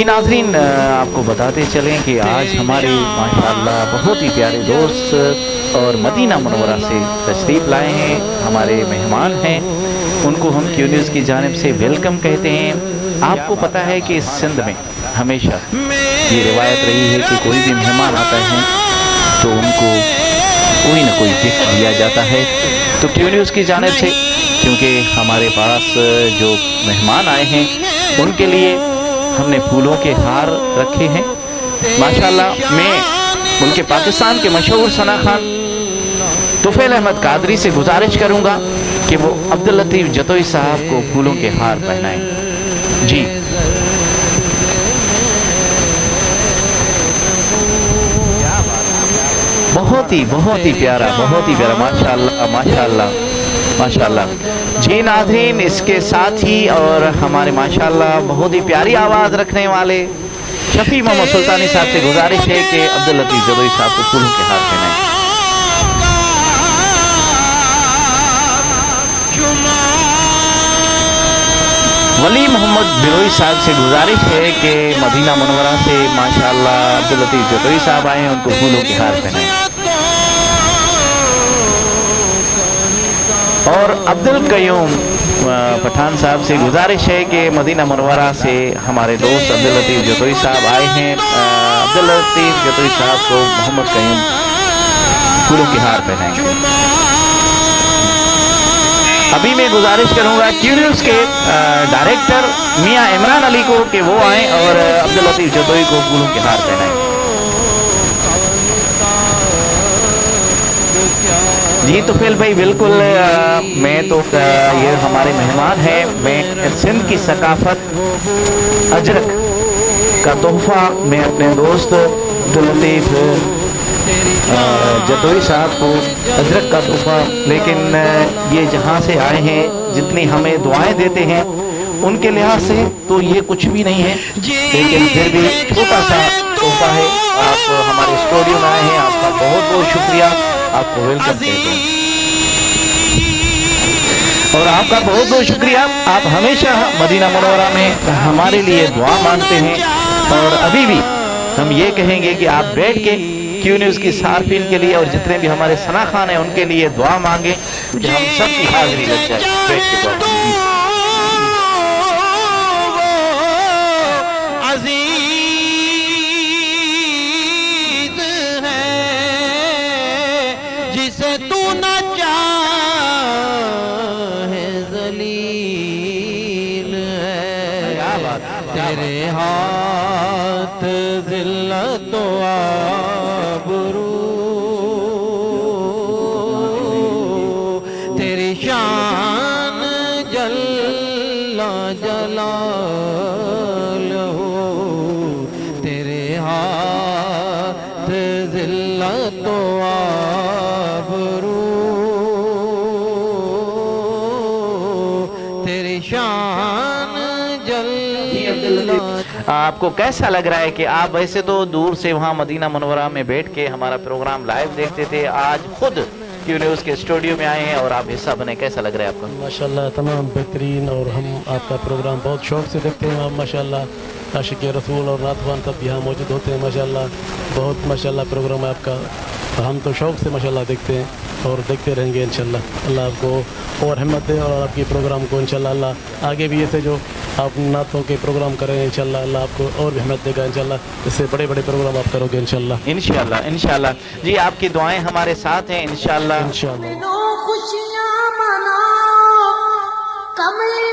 جی ناظرین، آپ کو بتاتے چلیں کہ آج ہمارے ماشاءاللہ بہت ہی پیارے دوست اور مدینہ منورہ سے تشریف لائے ہیں، ہمارے مہمان ہیں، ان کو ہم کیو نیوز کی جانب سے ویلکم کہتے ہیں۔ آپ کو پتہ ہے کہ سندھ میں ہمیشہ یہ روایت رہی ہے کہ کوئی بھی مہمان آتا ہے تو ان کو کوئی نہ کوئی گفٹ دیا جاتا ہے، تو کیو نیوز کی جانب سے کیونکہ ہمارے پاس جو مہمان آئے ہیں ان کے لیے ہم نے پھولوں کے ہار رکھے ہیں۔ ماشاءاللہ میں ملک پاکستان کے مشہور ثنا خان طفیل احمد قادری سے گزارش کروں گا کہ وہ عبداللطیف جتوئی صاحب کو پھولوں کے ہار پہنائیں۔ جی بہت ہی پیارا ماشاءاللہ ماشاءاللہ ماشاءاللہ۔ جی ناظرین، اس کے ساتھ ہی اور ہمارے ماشاءاللہ بہت ہی پیاری آواز رکھنے والے شفیع محمد سلطانی صاحب سے گزارش ہے کہ عبداللطیف جتوئی صاحب کو پھولوں کے ہار پہنائیں۔ ولی محمد بروئی صاحب سے گزارش ہے کہ مدینہ منورہ سے ماشاءاللہ عبداللطیف جتوئی صاحب آئے ہیں، ان کو پھولوں کے ہار پہنائیں۔ اور عبدالقیوم پٹھان صاحب سے گزارش ہے کہ مدینہ منورہ سے ہمارے دوست عبداللطیف جتوئی صاحب آئے ہیں، عبداللطیف جتوئی صاحب کو محمد قیوم پھولوں کے ہار پہنائیں گے۔ ابھی میں گزارش کروں گا کیو نیوز کے ڈائریکٹر میاں عمران علی کو کہ وہ آئیں اور عبداللطیف جتوئی کو پھولوں کے ہار پہنائیں۔ جی طفیل بھائی، بالکل میں تو یہ ہمارے مہمان ہیں، میں سندھ کی ثقافت اجرک کا تحفہ میں اپنے دوست عبداللطیف جتوئی صاحب کو اجرک کا تحفہ، لیکن یہ جہاں سے آئے ہیں جتنی ہمیں دعائیں دیتے ہیں ان کے لحاظ سے تو یہ کچھ بھی نہیں ہے، لیکن پھر بھی چھوٹا سا تحفہ ہے۔ آپ ہمارے اسٹوڈیو میں آئے ہیں، آپ کا بہت بہت شکریہ، آپ کو ویلکم کہتے ہیں اور آپ کا بہت بہت شکریہ۔ آپ ہمیشہ مدینہ منورہ میں ہمارے لیے دعا مانگتے ہیں اور ابھی بھی ہم یہ کہیں گے کہ آپ بیٹھ کے کیو نیوز کی صارفین کے لیے اور جتنے بھی ہمارے ثنا خان ہیں ان کے لیے دعا مانگیں کہ ہم سب کی حاضری لگ جائے۔ بیٹھ کے دعا مانگیں۔ جسے تو نہ چاہے ذلیل ہے، تیرے ہاتھ ذلت و آبرو، تیری شان جل جلالہ، تیرے ہاتھ ذلت و آپ کو کیسا لگ رہا ہے کہ آپ ویسے تو دور سے وہاں مدینہ منورہ میں بیٹھ کے ہمارا پروگرام لائیو دیکھتے تھے، آج خود کیو نیوز کے اسٹوڈیو میں آئے ہیں اور آپ حصہ بنے، کیسا لگ رہا ہے آپ کو؟ ماشاءاللہ تمام بہترین، اور ہم آپ کا پروگرام بہت شوق سے دیکھتے ہیں۔ آپ ماشاءاللہ عاشق رسول اور نعت خوان سب یہاں موجود ہوتے ہیں، ماشاءاللہ بہت ماشاءاللہ پروگرام ہے آپ کا، ہم تو شوق سے ماشاءاللہ دیکھتے ہیں اور دیکھتے رہیں گے انشاءاللہ۔ اللہ آپ کو اور ہمت دے اور آپ کے پروگرام کو انشاءاللہ اللہ آگے بھی ایسے جو آپ نعتوں کے پروگرام کریں انشاءاللہ اللہ آپ کو اور بھی ہمت دے گا انشاءاللہ، اس سے بڑے بڑے پروگرام آپ کرو گے انشاءاللہ انشاءاللہ۔ جی آپ کی دعائیں ہمارے ساتھ ہیں انشاءاللہ۔ خوشیاں مناؤ، کملی